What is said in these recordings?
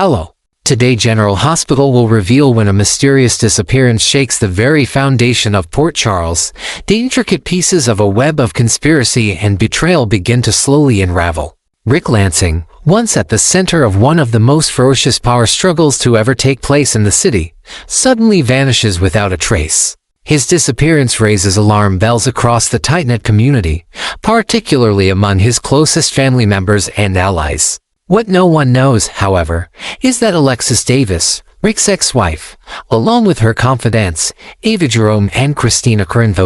Hello. Today General Hospital will reveal when a mysterious disappearance shakes the very foundation of Port Charles. The intricate pieces of a web of conspiracy and betrayal begin to slowly unravel. Rick Lansing, once at the center of one of the most ferocious power struggles to ever take place in the city, suddenly vanishes without a trace. His disappearance raises alarm bells across the tight-knit community, particularly among his closest family members and allies. What no one knows, however, is that Alexis Davis, Rick's ex-wife, along with her confidants, Ava Jerome and Kristina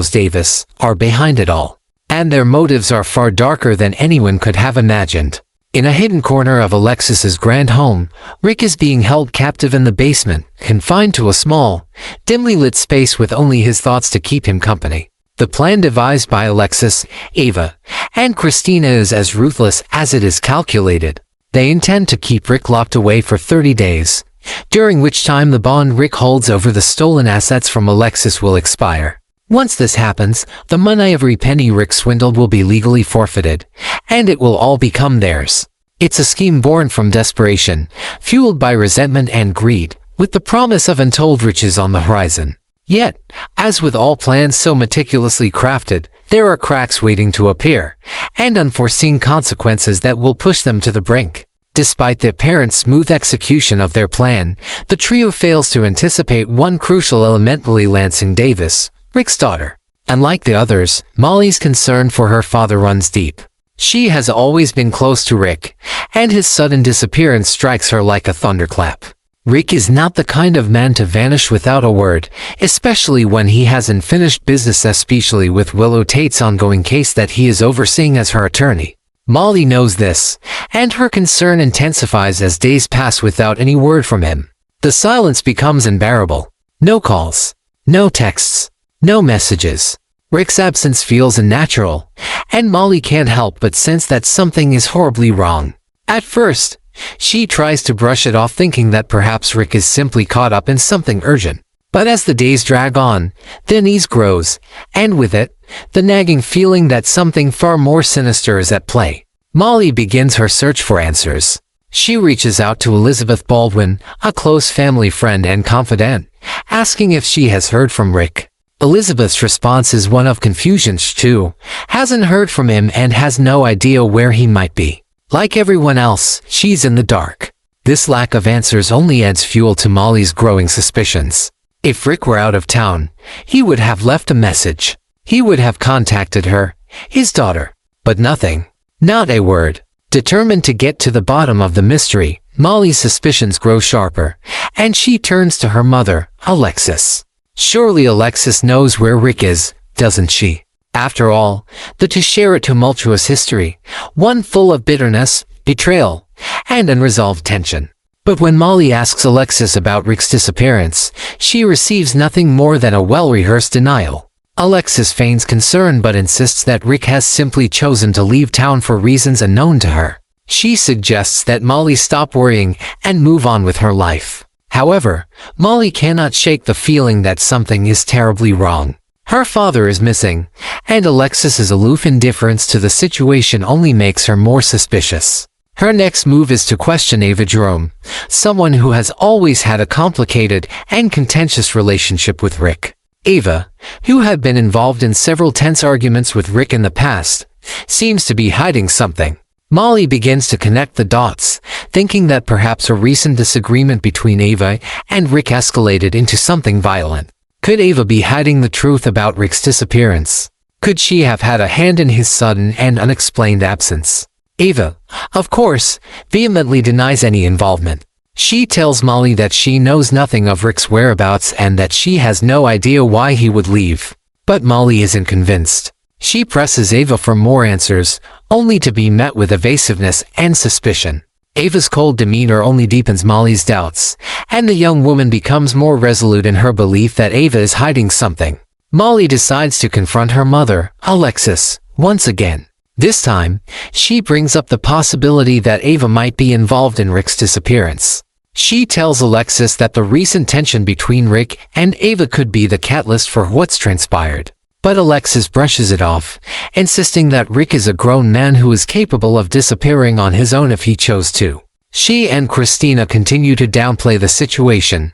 Davis, are behind it all. And their motives are far darker than anyone could have imagined. In a hidden corner of Alexis's grand home, Rick is being held captive in the basement, confined to a small, dimly lit space with only his thoughts to keep him company. The plan devised by Alexis, Ava, and Kristina is as ruthless as it is calculated. They intend to keep Rick locked away for 30 days, during which time the bond Rick holds over the stolen assets from Alexis will expire. Once this happens, the money every penny Rick swindled will be legally forfeited, and it will all become theirs. It's a scheme born from desperation, fueled by resentment and greed, with the promise of untold riches on the horizon. Yet, as with all plans so meticulously crafted, there are cracks waiting to appear, and unforeseen consequences that will push them to the brink. Despite the apparent smooth execution of their plan, the trio fails to anticipate one crucial element: Lansing Davis, Rick's daughter. Unlike the others, Molly's concern for her father runs deep. She has always been close to Rick, and his sudden disappearance strikes her like a thunderclap. Rick is not the kind of man to vanish without a word, especially when he has unfinished business, especially with Willow Tate's ongoing case that he is overseeing as her attorney. Molly knows this, and her concern intensifies as days pass without any word from him. The silence becomes unbearable. No calls, no texts, no messages. Rick's absence feels unnatural, and Molly can't help but sense that something is horribly wrong. At first, she tries to brush it off, thinking that perhaps Rick is simply caught up in something urgent. But as the days drag on, the unease grows, and with it, the nagging feeling that something far more sinister is at play. Molly begins her search for answers. She reaches out to Elizabeth Baldwin, a close family friend and confidant, asking if she has heard from Rick. Elizabeth's response is one of confusion. She too hasn't heard from him and has no idea where he might be. Like everyone else, she's in the dark. This lack of answers only adds fuel to Molly's growing suspicions. If Rick were out of town, he would have left a message. He would have contacted her, his daughter. But nothing. Not a word. Determined to get to the bottom of the mystery, Molly's suspicions grow sharper, and she turns to her mother, Alexis. Surely Alexis knows where Rick is, doesn't she? After all, to share a tumultuous history, one full of bitterness, betrayal, and unresolved tension. But when Molly asks Alexis about Rick's disappearance, she receives nothing more than a well-rehearsed denial. Alexis feigns concern but insists that Rick has simply chosen to leave town for reasons unknown to her. She suggests that Molly stop worrying and move on with her life. However, Molly cannot shake the feeling that something is terribly wrong. Her father is missing, and Alexis's aloof indifference to the situation only makes her more suspicious. Her next move is to question Ava Jerome, someone who has always had a complicated and contentious relationship with Rick. Ava, who had been involved in several tense arguments with Rick in the past, seems to be hiding something. Molly begins to connect the dots, thinking that perhaps a recent disagreement between Ava and Rick escalated into something violent. Could Ava be hiding the truth about Rick's disappearance? Could she have had a hand in his sudden and unexplained absence? Ava, of course, vehemently denies any involvement. She tells Molly that she knows nothing of Rick's whereabouts and that she has no idea why he would leave. But Molly isn't convinced. She presses Ava for more answers, only to be met with evasiveness and suspicion. Ava's cold demeanor only deepens Molly's doubts, and the young woman becomes more resolute in her belief that Ava is hiding something. Molly decides to confront her mother, Alexis, once again. This time, she brings up the possibility that Ava might be involved in Rick's disappearance. She tells Alexis that the recent tension between Rick and Ava could be the catalyst for what's transpired. But Alexis brushes it off, insisting that Rick is a grown man who is capable of disappearing on his own if he chose to. She and Kristina continue to downplay the situation,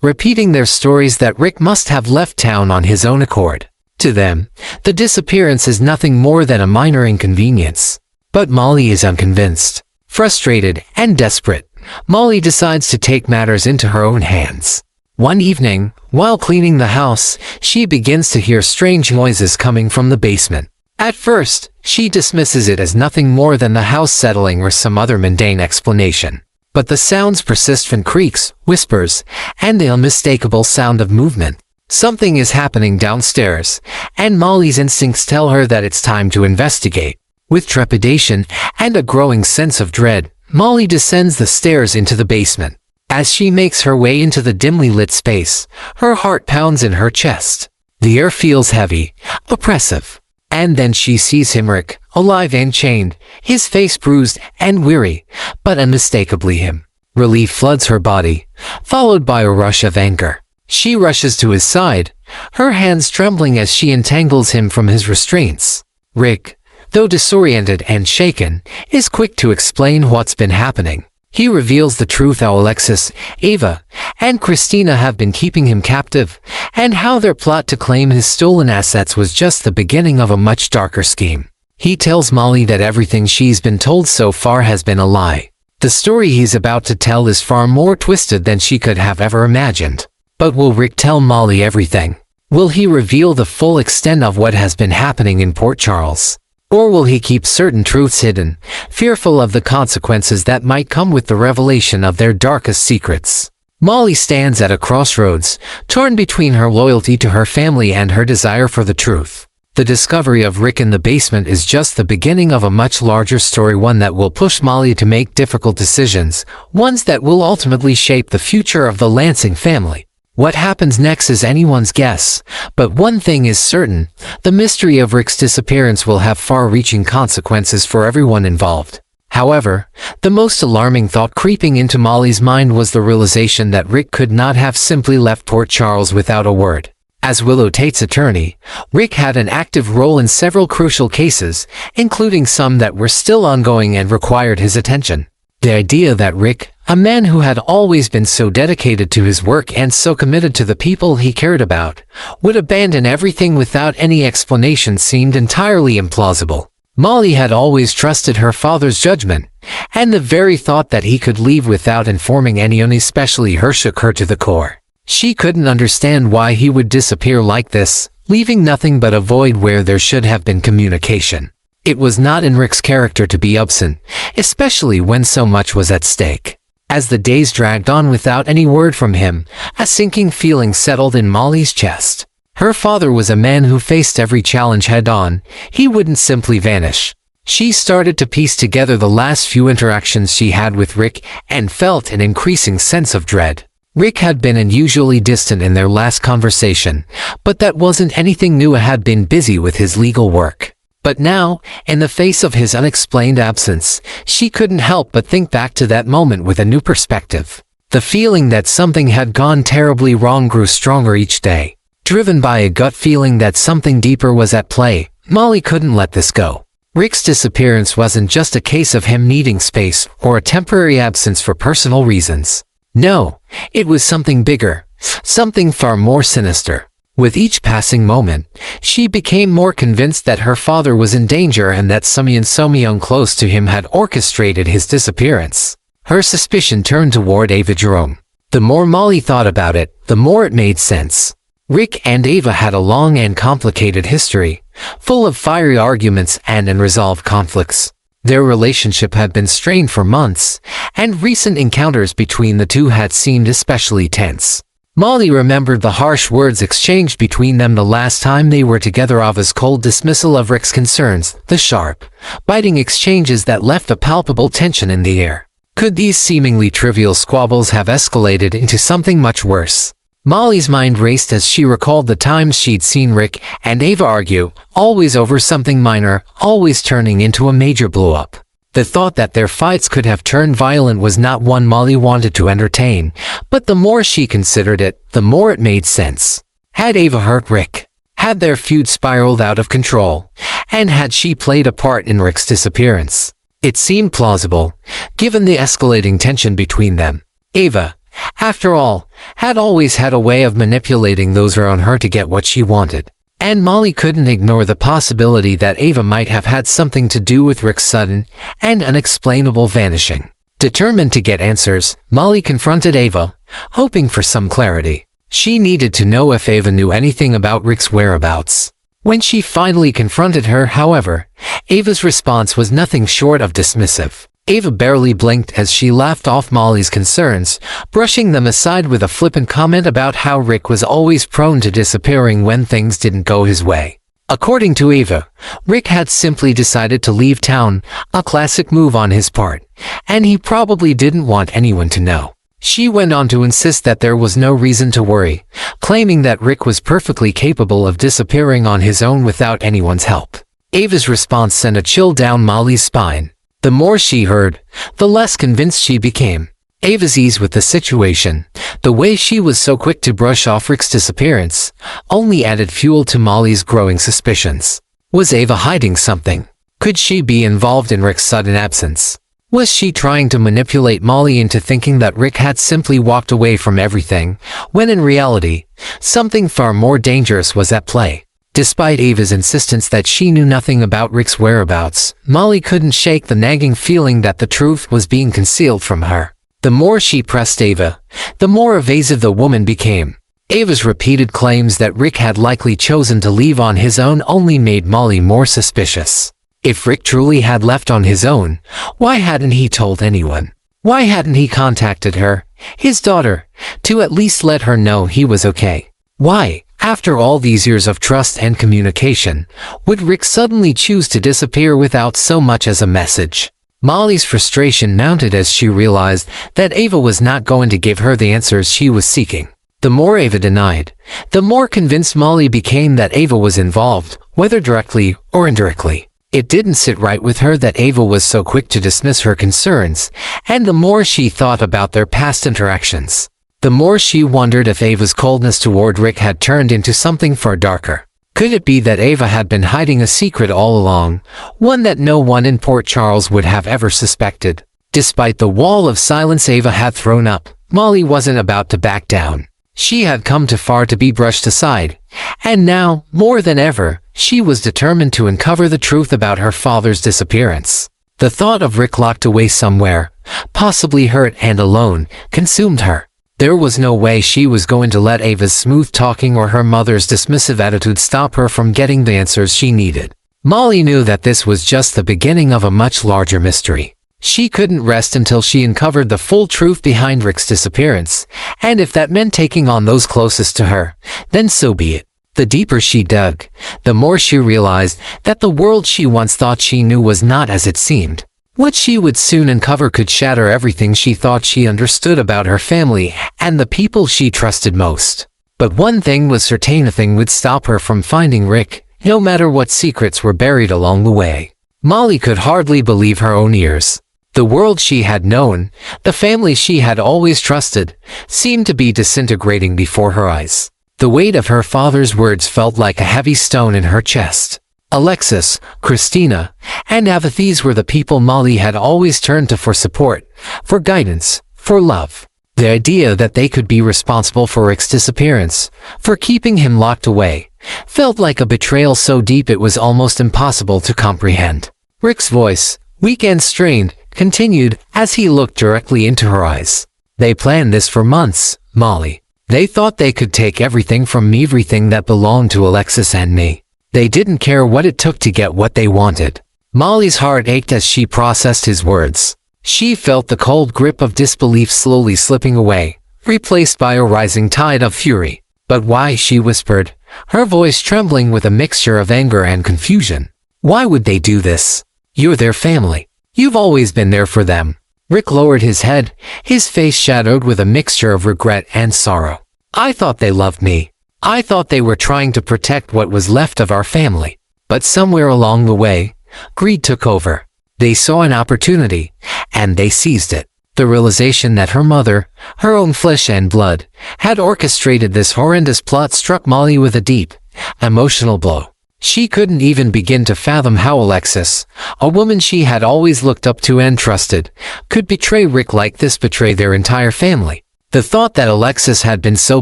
repeating their stories that Rick must have left town on his own accord. To them, the disappearance is nothing more than a minor inconvenience. But Molly is unconvinced. Frustrated and desperate, Molly decides to take matters into her own hands. One evening, while cleaning the house, she begins to hear strange noises coming from the basement. At first, she dismisses it as nothing more than the house settling or some other mundane explanation. But the sounds persist from creaks, whispers, and the unmistakable sound of movement. Something is happening downstairs, and Molly's instincts tell her that it's time to investigate. With trepidation and a growing sense of dread, Molly descends the stairs into the basement. As she makes her way into the dimly lit space, her heart pounds in her chest. The air feels heavy, oppressive. And then she sees him, Rick, alive and chained, his face bruised and weary, but unmistakably him. Relief floods her body, followed by a rush of anger. She rushes to his side, her hands trembling as she entangles him from his restraints. Rick, though disoriented and shaken, is quick to explain what's been happening. He reveals the truth how Alexis, Ava, and Kristina have been keeping him captive, and how their plot to claim his stolen assets was just the beginning of a much darker scheme. He tells Molly that everything she's been told so far has been a lie. The story he's about to tell is far more twisted than she could have ever imagined. But will Rick tell Molly everything? Will he reveal the full extent of what has been happening in Port Charles? Or will he keep certain truths hidden, fearful of the consequences that might come with the revelation of their darkest secrets? Molly stands at a crossroads, torn between her loyalty to her family and her desire for the truth. The discovery of Rick in the basement is just the beginning of a much larger story, one that will push Molly to make difficult decisions, ones that will ultimately shape the future of the Lansing family. What happens next is anyone's guess, but one thing is certain, the mystery of Rick's disappearance will have far-reaching consequences for everyone involved. However, the most alarming thought creeping into Molly's mind was the realization that Rick could not have simply left Port Charles without a word. As Willow Tate's attorney, Rick had an active role in several crucial cases, including some that were still ongoing and required his attention. The idea that Rick, a man who had always been so dedicated to his work and so committed to the people he cared about, would abandon everything without any explanation seemed entirely implausible. Molly had always trusted her father's judgment, and the very thought that he could leave without informing anyone, especially her, shook her to the core. She couldn't understand why he would disappear like this, leaving nothing but a void where there should have been communication. It was not in Rick's character to be absent, especially when so much was at stake. As the days dragged on without any word from him, a sinking feeling settled in Molly's chest. Her father was a man who faced every challenge head-on. He wouldn't simply vanish. She started to piece together the last few interactions she had with Rick and felt an increasing sense of dread. Rick had been unusually distant in their last conversation, but that wasn't anything new. He had been busy with his legal work. But now, in the face of his unexplained absence, she couldn't help but think back to that moment with a new perspective. The feeling that something had gone terribly wrong grew stronger each day. Driven by a gut feeling that something deeper was at play, Molly couldn't let this go. Rick's disappearance wasn't just a case of him needing space or a temporary absence for personal reasons. No, it was something bigger, something far more sinister. With each passing moment, she became more convinced that her father was in danger and that someone close to him had orchestrated his disappearance. Her suspicion turned toward Ava Jerome. The more Molly thought about it, the more it made sense. Rick and Ava had a long and complicated history, full of fiery arguments and unresolved conflicts. Their relationship had been strained for months, and recent encounters between the two had seemed especially tense. Molly remembered the harsh words exchanged between them the last time they were together, Ava's cold dismissal of Rick's concerns, the sharp, biting exchanges that left a palpable tension in the air. Could these seemingly trivial squabbles have escalated into something much worse? Molly's mind raced as she recalled the times she'd seen Rick and Ava argue, always over something minor, always turning into a major blow-up. The thought that their fights could have turned violent was not one Molly wanted to entertain, but the more she considered it, the more it made sense. Had Ava hurt Rick? Had their feud spiraled out of control? And had she played a part in Rick's disappearance? It seemed plausible, given the escalating tension between them. Ava, after all, had always had a way of manipulating those around her to get what she wanted. And Molly couldn't ignore the possibility that Ava might have had something to do with Rick's sudden and unexplainable vanishing. Determined to get answers, Molly confronted Ava, hoping for some clarity. She needed to know if Ava knew anything about Rick's whereabouts. When she finally confronted her, however, Ava's response was nothing short of dismissive. Ava barely blinked as she laughed off Molly's concerns, brushing them aside with a flippant comment about how Rick was always prone to disappearing when things didn't go his way. According to Ava, Rick had simply decided to leave town, a classic move on his part, and he probably didn't want anyone to know. She went on to insist that there was no reason to worry, claiming that Rick was perfectly capable of disappearing on his own without anyone's help. Ava's response sent a chill down Molly's spine. The more she heard, the less convinced she became. Ava's ease with the situation, the way she was so quick to brush off Rick's disappearance, only added fuel to Molly's growing suspicions. Was Ava hiding something? Could she be involved in Rick's sudden absence? Was she trying to manipulate Molly into thinking that Rick had simply walked away from everything, when in reality, something far more dangerous was at play? Despite Ava's insistence that she knew nothing about Rick's whereabouts, Molly couldn't shake the nagging feeling that the truth was being concealed from her. The more she pressed Ava, the more evasive the woman became. Ava's repeated claims that Rick had likely chosen to leave on his own only made Molly more suspicious. If Rick truly had left on his own, why hadn't he told anyone? Why hadn't he contacted her, his daughter, to at least let her know he was okay? Why, after all these years of trust and communication, would Rick suddenly choose to disappear without so much as a message? Molly's frustration mounted as she realized that Ava was not going to give her the answers she was seeking. The more Ava denied, the more convinced Molly became that Ava was involved, whether directly or indirectly. It didn't sit right with her that Ava was so quick to dismiss her concerns, and the more she thought about their past interactions, the more she wondered if Ava's coldness toward Rick had turned into something far darker. Could it be that Ava had been hiding a secret all along, one that no one in Port Charles would have ever suspected? Despite the wall of silence Ava had thrown up, Molly wasn't about to back down. She had come too far to be brushed aside, and now, more than ever, she was determined to uncover the truth about her father's disappearance. The thought of Rick locked away somewhere, possibly hurt and alone, consumed her. There was no way she was going to let Ava's smooth talking or her mother's dismissive attitude stop her from getting the answers she needed. Molly knew that this was just the beginning of a much larger mystery. She couldn't rest until she uncovered the full truth behind Rick's disappearance, and if that meant taking on those closest to her, then so be it. The deeper she dug, the more she realized that the world she once thought she knew was not as it seemed. What she would soon uncover could shatter everything she thought she understood about her family and the people she trusted most. But one thing was certain: nothing would stop her from finding Rick, no matter what secrets were buried along the way. Molly could hardly believe her own ears. The world she had known, the family she had always trusted, seemed to be disintegrating before her eyes. The weight of her father's words felt like a heavy stone in her chest. Alexis, Kristina, and Ava, these were the people Molly had always turned to for support, for guidance, for love. The idea that they could be responsible for Rick's disappearance, for keeping him locked away, felt like a betrayal so deep it was almost impossible to comprehend. Rick's voice, weak and strained, continued as he looked directly into her eyes. They planned this for months, Molly. They thought they could take everything from me, everything that belonged to Alexis and me. They didn't care what it took to get what they wanted. Molly's heart ached as she processed his words. She felt the cold grip of disbelief slowly slipping away, replaced by a rising tide of fury. But why, she whispered, her voice trembling with a mixture of anger and confusion. Why would they do this? You're their family. You've always been there for them. Rick lowered his head, his face shadowed with a mixture of regret and sorrow. I thought they loved me. I thought they were trying to protect what was left of our family. But somewhere along the way, greed took over. They saw an opportunity, and they seized it. The realization that her mother, her own flesh and blood, had orchestrated this horrendous plot struck Molly with a deep, emotional blow. She couldn't even begin to fathom how Alexis, a woman she had always looked up to and trusted, could betray Rick like this, betray their entire family. The thought that Alexis had been so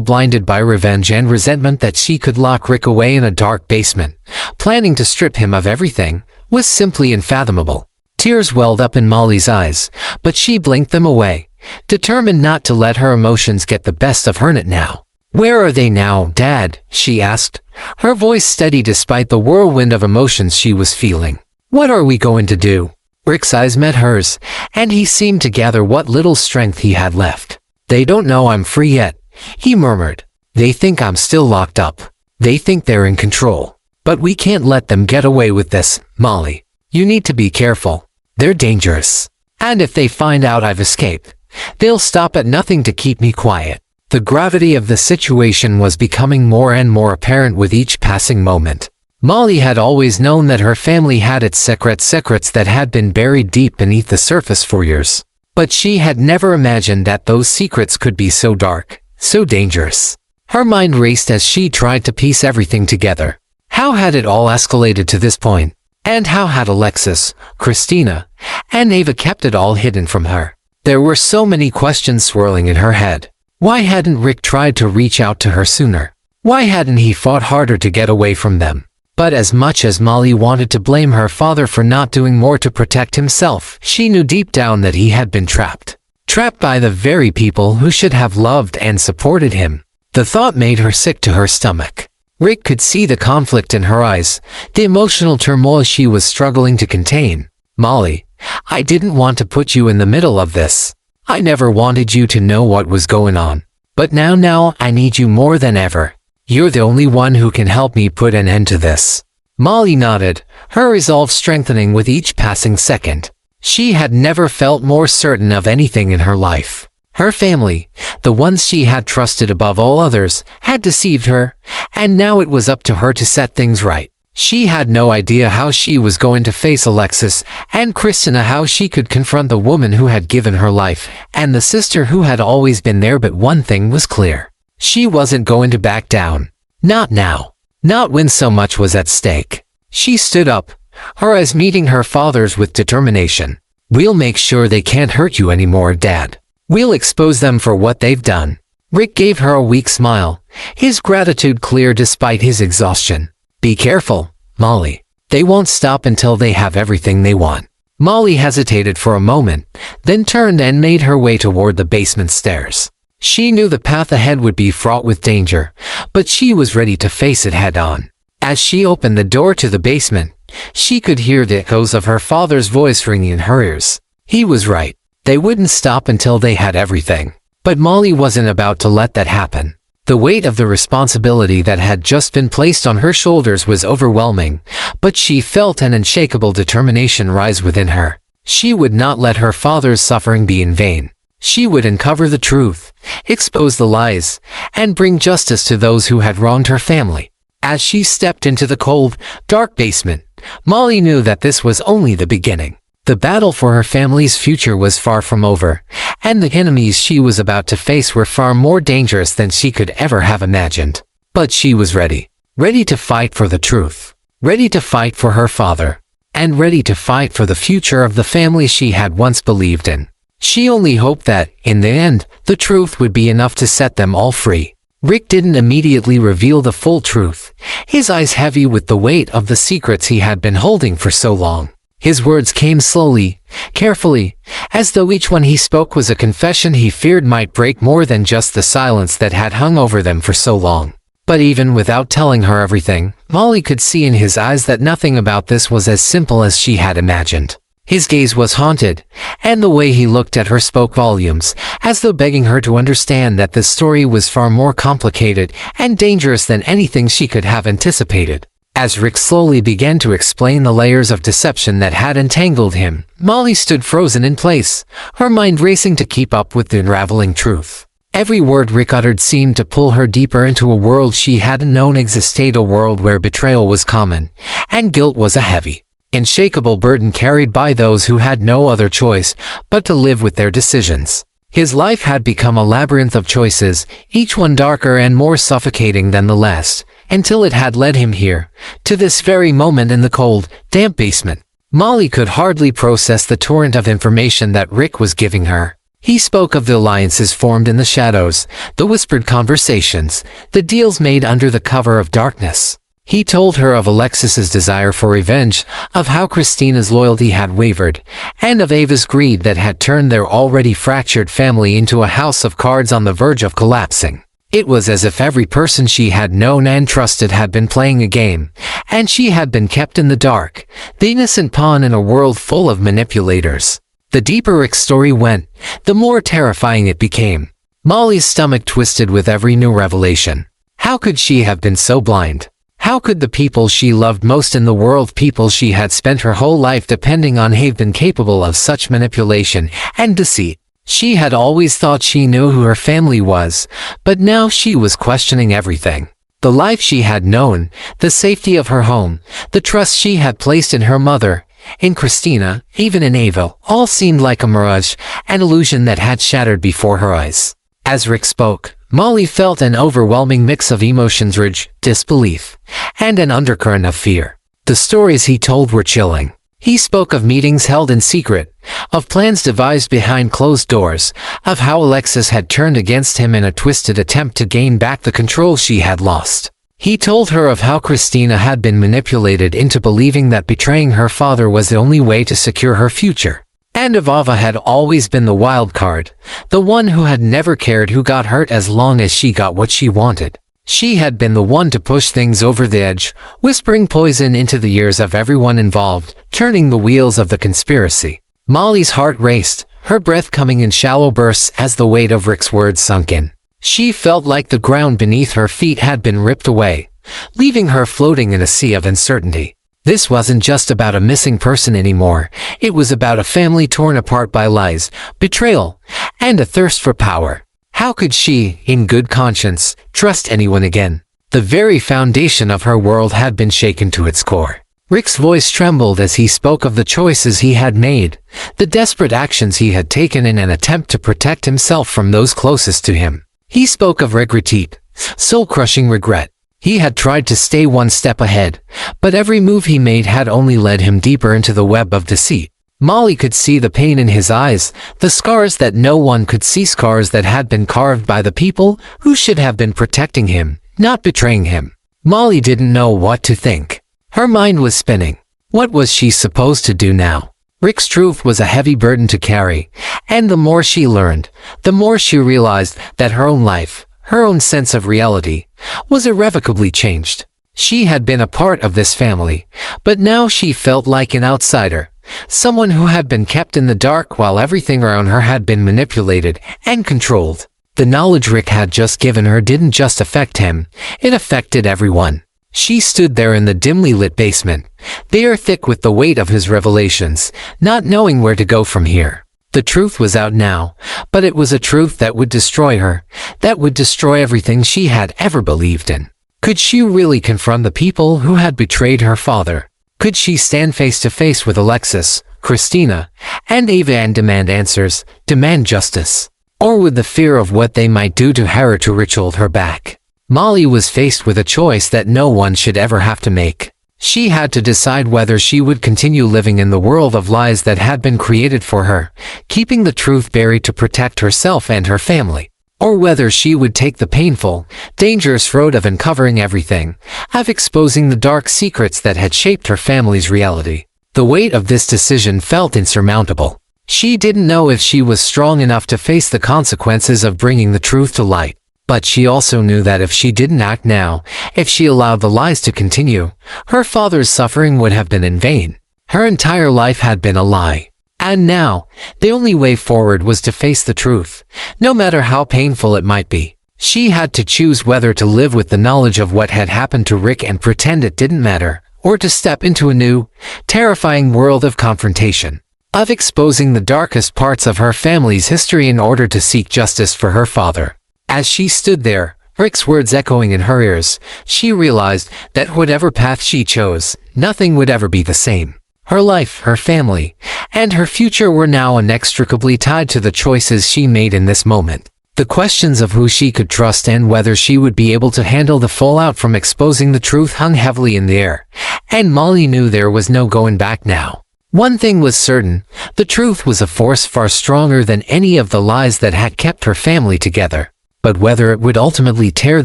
blinded by revenge and resentment that she could lock Rick away in a dark basement, planning to strip him of everything, was simply unfathomable. Tears welled up in Molly's eyes, but she blinked them away, determined not to let her emotions get the best of her now. "Where are they now, Dad?" she asked, her voice steady despite the whirlwind of emotions she was feeling. "What are we going to do?" Rick's eyes met hers, and he seemed to gather what little strength he had left. "They don't know I'm free yet," he murmured. "They think I'm still locked up. They think they're in control. But we can't let them get away with this, Molly. You need to be careful. They're dangerous. And if they find out I've escaped, they'll stop at nothing to keep me quiet." The gravity of the situation was becoming more and more apparent with each passing moment. Molly had always known that her family had its secrets that had been buried deep beneath the surface for years. But she had never imagined that those secrets could be so dark, so dangerous. Her mind raced as she tried to piece everything together. How had it all escalated to this point? And how had Alexis, Kristina, and Ava kept it all hidden from her? There were so many questions swirling in her head. Why hadn't Rick tried to reach out to her sooner? Why hadn't he fought harder to get away from them? But as much as Molly wanted to blame her father for not doing more to protect himself, she knew deep down that he had been trapped. Trapped by the very people who should have loved and supported him. The thought made her sick to her stomach. Rick could see the conflict in her eyes, the emotional turmoil she was struggling to contain. "Molly, I didn't want to put you in the middle of this. I never wanted you to know what was going on. But now I need you more than ever. You're the only one who can help me put an end to this." Molly nodded, her resolve strengthening with each passing second. She had never felt more certain of anything in her life. Her family, the ones she had trusted above all others, had deceived her, and now it was up to her to set things right. She had no idea how she was going to face Alexis and Kristina, how she could confront the woman who had given her life, and the sister who had always been there, but one thing was clear. She wasn't going to back down. Not now. Not when so much was at stake. She stood up, her eyes meeting her father's with determination. "We'll make sure they can't hurt you anymore, Dad. We'll expose them for what they've done." Rick gave her a weak smile, his gratitude clear despite his exhaustion. "Be careful, Molly. They won't stop until they have everything they want." Molly hesitated for a moment, then turned and made her way toward the basement stairs. She knew the path ahead would be fraught with danger, but she was ready to face it head-on. As she opened the door to the basement, she could hear the echoes of her father's voice ringing in her ears. He was right. They wouldn't stop until they had everything. But Molly wasn't about to let that happen. The weight of the responsibility that had just been placed on her shoulders was overwhelming, but she felt an unshakable determination rise within her. She would not let her father's suffering be in vain. She would uncover the truth, expose the lies, and bring justice to those who had wronged her family. As she stepped into the cold, dark basement, Molly knew that this was only the beginning. The battle for her family's future was far from over, and the enemies she was about to face were far more dangerous than she could ever have imagined. But she was ready. Ready to fight for the truth. Ready to fight for her father. And ready to fight for the future of the family she had once believed in. She only hoped that, in the end, the truth would be enough to set them all free. Rick didn't immediately reveal the full truth, his eyes heavy with the weight of the secrets he had been holding for so long. His words came slowly, carefully, as though each one he spoke was a confession he feared might break more than just the silence that had hung over them for so long. But even without telling her everything, Molly could see in his eyes that nothing about this was as simple as she had imagined. His gaze was haunted, and the way he looked at her spoke volumes, as though begging her to understand that the story was far more complicated and dangerous than anything she could have anticipated. As Rick slowly began to explain the layers of deception that had entangled him, Molly stood frozen in place, her mind racing to keep up with the unraveling truth. Every word Rick uttered seemed to pull her deeper into a world she hadn't known existed, a world where betrayal was common, and guilt was a heavy, unshakable burden carried by those who had no other choice but to live with their decisions. His life had become a labyrinth of choices, each one darker and more suffocating than the last, until it had led him here, to this very moment in the cold, damp basement. Molly could hardly process the torrent of information that Rick was giving her. He spoke of the alliances formed in the shadows, the whispered conversations, the deals made under the cover of darkness. He told her of Alexis's desire for revenge, of how Kristina's loyalty had wavered, and of Ava's greed that had turned their already fractured family into a house of cards on the verge of collapsing. It was as if every person she had known and trusted had been playing a game, and she had been kept in the dark, the innocent pawn in a world full of manipulators. The deeper Rick's story went, the more terrifying it became. Molly's stomach twisted with every new revelation. How could she have been so blind? How could the people she loved most in the world, people she had spent her whole life depending on, have been capable of such manipulation and deceit? She had always thought she knew who her family was, but now she was questioning everything. The life she had known, the safety of her home, the trust she had placed in her mother, in Kristina, even in Ava, all seemed like a mirage, an illusion that had shattered before her eyes. As Rick spoke, Molly felt an overwhelming mix of emotions: rage, disbelief, and an undercurrent of fear. The stories he told were chilling. He spoke of meetings held in secret, of plans devised behind closed doors, of how Alexis had turned against him in a twisted attempt to gain back the control she had lost. He told her of how Kristina had been manipulated into believing that betraying her father was the only way to secure her future. And of Ava had always been the wild card, the one who had never cared who got hurt as long as she got what she wanted. She had been the one to push things over the edge, whispering poison into the ears of everyone involved, turning the wheels of the conspiracy. Molly's heart raced, her breath coming in shallow bursts as the weight of Rick's words sunk in. She felt like the ground beneath her feet had been ripped away, leaving her floating in a sea of uncertainty. This wasn't just about a missing person anymore. It was about a family torn apart by lies, betrayal, and a thirst for power. How could she, in good conscience, trust anyone again? The very foundation of her world had been shaken to its core. Rick's voice trembled as he spoke of the choices he had made, the desperate actions he had taken in an attempt to protect himself from those closest to him. He spoke of regret, soul-crushing regret. He had tried to stay one step ahead, but every move he made had only led him deeper into the web of deceit. Molly could see the pain in his eyes, the scars that no one could see, scars that had been carved by the people who should have been protecting him, not betraying him. Molly didn't know what to think. Her mind was spinning. What was she supposed to do now? Rick's truth was a heavy burden to carry, and the more she learned, the more she realized that her own life, her own sense of reality, was irrevocably changed. She had been a part of this family, but now she felt like an outsider, someone who had been kept in the dark while everything around her had been manipulated and controlled. The knowledge Rick had just given her didn't just affect him, it affected everyone. She stood there in the dimly lit basement, the air thick with the weight of his revelations, not knowing where to go from here. The truth was out now, but it was a truth that would destroy her, that would destroy everything she had ever believed in. Could she really confront the people who had betrayed her father? Could she stand face to face with Alexis, Kristina, and Ava and demand answers, demand justice? Or would the fear of what they might do to her to hold her back? Molly was faced with a choice that no one should ever have to make. She had to decide whether she would continue living in the world of lies that had been created for her, keeping the truth buried to protect herself and her family, or whether she would take the painful, dangerous road of uncovering everything, of exposing the dark secrets that had shaped her family's reality. The weight of this decision felt insurmountable. She didn't know if she was strong enough to face the consequences of bringing the truth to light. But she also knew that if she didn't act now, if she allowed the lies to continue, her father's suffering would have been in vain. Her entire life had been a lie. And now, the only way forward was to face the truth, no matter how painful it might be. She had to choose whether to live with the knowledge of what had happened to Rick and pretend it didn't matter, or to step into a new, terrifying world of confrontation, of exposing the darkest parts of her family's history in order to seek justice for her father. As she stood there, Rick's words echoing in her ears, she realized that whatever path she chose, nothing would ever be the same. Her life, her family, and her future were now inextricably tied to the choices she made in this moment. The questions of who she could trust and whether she would be able to handle the fallout from exposing the truth hung heavily in the air, and Molly knew there was no going back now. One thing was certain, the truth was a force far stronger than any of the lies that had kept her family together. But whether it would ultimately tear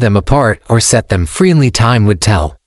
them apart or set them free, only time would tell.